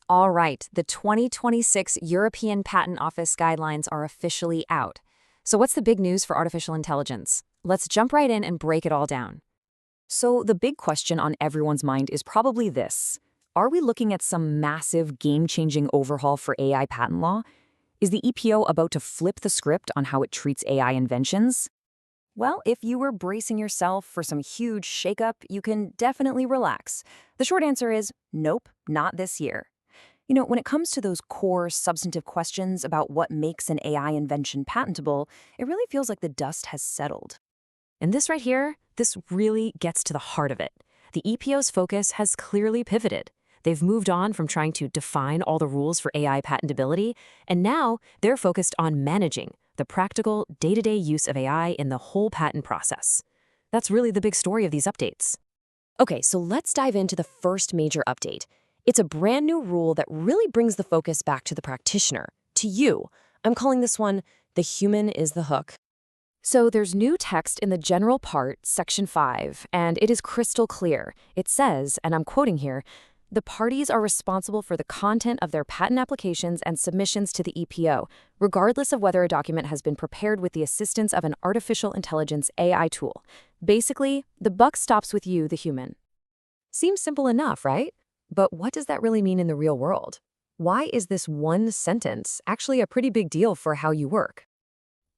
All right, the 2026 European Patent Office guidelines are officially out. So what's the big news for artificial intelligence? Let's jump right in and break it all down. So the big question on everyone's mind is probably this. Are we looking at some massive game-changing overhaul for AI patent law? Is the EPO about to flip the script on how it treats AI inventions? Well, if you were bracing yourself for some huge shakeup, you can definitely relax. The short answer is nope, not this year. When it comes to those core substantive questions about what makes an AI invention patentable, it really feels like the dust has settled. And this right here, this really gets to the heart of it. The EPO's focus has clearly pivoted. They've moved on from trying to define all the rules for AI patentability, and now they're focused on managing the practical, day-to-day use of AI in the whole patent process. That's really the big story of these updates. Okay, so let's dive into the first major update. It's a brand new rule that really brings the focus back to the practitioner, to you. I'm calling this one, the human is the hook. So there's new text in the general part, section 5, and it is crystal clear. It says, and I'm quoting here, the parties are responsible for the content of their patent applications and submissions to the EPO, regardless of whether a document has been prepared with the assistance of an artificial intelligence AI tool. Basically, the buck stops with you, the human. Seems simple enough, right? But what does that really mean in the real world? Why is this one sentence actually a pretty big deal for how you work?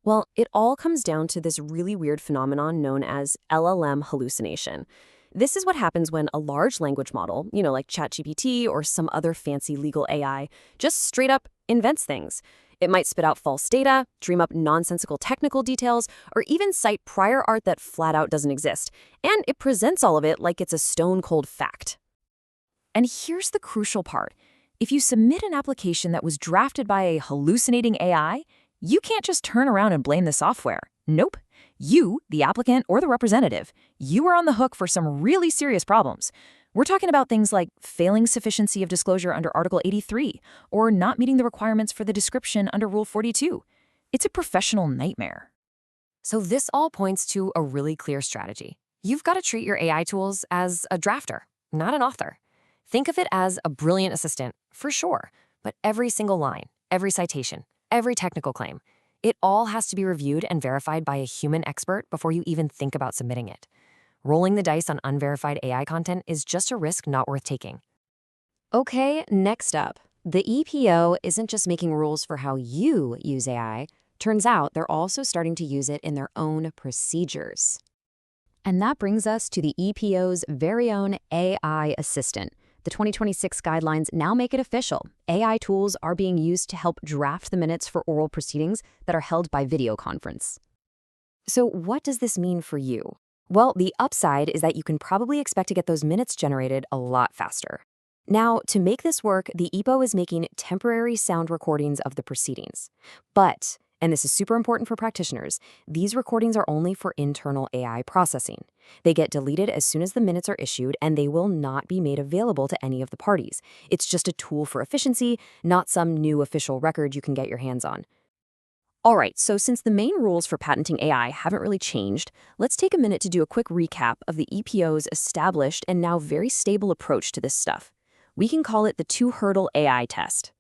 Well, it all comes down to this really weird phenomenon known as LLM hallucination. This is what happens when a large language model, like ChatGPT or some other fancy legal AI, just straight up invents things. It might spit out false data, dream up nonsensical technical details, or even cite prior art that flat out doesn't exist. And it presents all of it like it's a stone-cold fact. And here's the crucial part. If you submit an application that was drafted by a hallucinating AI, you can't just turn around and blame the software. Nope. You, the applicant or the representative, you are on the hook for some really serious problems. We're talking about things like failing sufficiency of disclosure under Article 83 or not meeting the requirements for the description under Rule 42. It's a professional nightmare. So this all points to a really clear strategy. You've got to treat your AI tools as a drafter, not an author. Think of it as a brilliant assistant, for sure, but every single line, every citation, every technical claim, it all has to be reviewed and verified by a human expert before you even think about submitting it. Rolling the dice on unverified AI content is just a risk not worth taking. Okay, next up. The EPO isn't just making rules for how you use AI. Turns out they're also starting to use it in their own procedures. And that brings us to the EPO's very own AI assistant. The 2026 guidelines now make it official. AI tools are being used to help draft the minutes for oral proceedings that are held by video conference. So what does this mean for you? Well, the upside is that you can probably expect to get those minutes generated a lot faster. Now, to make this work, the EPO is making temporary sound recordings of the proceedings. But, and this is super important for practitioners, these recordings are only for internal AI processing. They get deleted as soon as the minutes are issued, and they will not be made available to any of the parties. It's just a tool for efficiency, not some new official record you can get your hands on. All right, so since the main rules for patenting AI haven't really changed, let's take a minute to do a quick recap of the EPO's established and now very stable approach to this stuff. We can call it the two-hurdle AI test.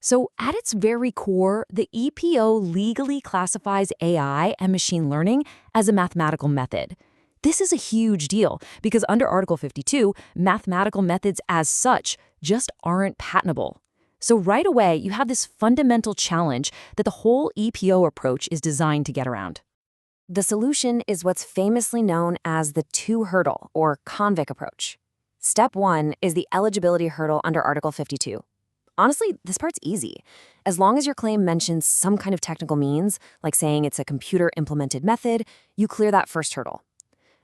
So at its very core, the EPO legally classifies AI and machine learning as a mathematical method. This is a huge deal because under Article 52, mathematical methods as such just aren't patentable. So right away, you have this fundamental challenge that the whole EPO approach is designed to get around. The solution is what's famously known as the two-hurdle or convict approach. Step 1 is the eligibility hurdle under Article 52. Honestly, this part's easy. As long as your claim mentions some kind of technical means, like saying it's a computer-implemented method, you clear that first hurdle.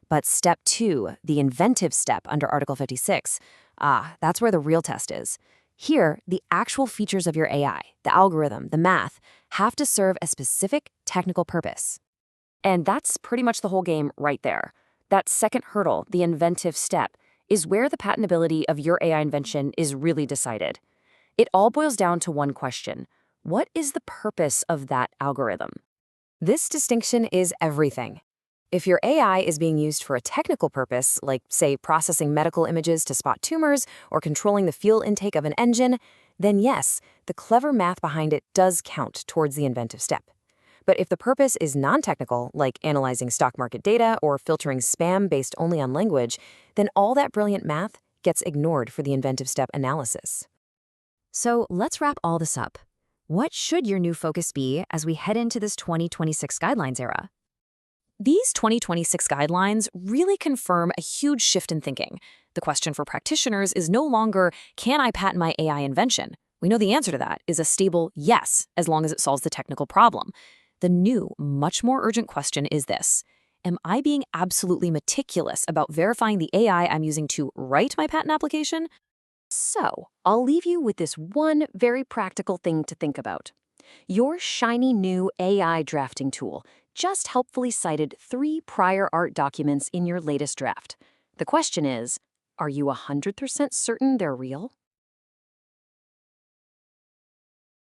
But step 2, the inventive step under Article 56, that's where the real test is. Here, the actual features of your AI, the algorithm, the math, have to serve a specific technical purpose. And that's pretty much the whole game right there. That second hurdle, the inventive step, is where the patentability of your AI invention is really decided. It all boils down to one question. What is the purpose of that algorithm? This distinction is everything. If your AI is being used for a technical purpose, like, say, processing medical images to spot tumors or controlling the fuel intake of an engine, then yes, the clever math behind it does count towards the inventive step. But if the purpose is non-technical, like analyzing stock market data or filtering spam based only on language, then all that brilliant math gets ignored for the inventive step analysis. So let's wrap all this up. What should your new focus be as we head into this 2026 guidelines era? These 2026 guidelines really confirm a huge shift in thinking. The question for practitioners is no longer, can I patent my AI invention? We know the answer to that is a stable yes, as long as it solves the technical problem. The new, much more urgent question is this: am I being absolutely meticulous about verifying the AI I'm using to write my patent application? So, I'll leave you with this one very practical thing to think about. Your shiny new AI drafting tool just helpfully cited 3 prior art documents in your latest draft. The question is, are you 100% certain they're real?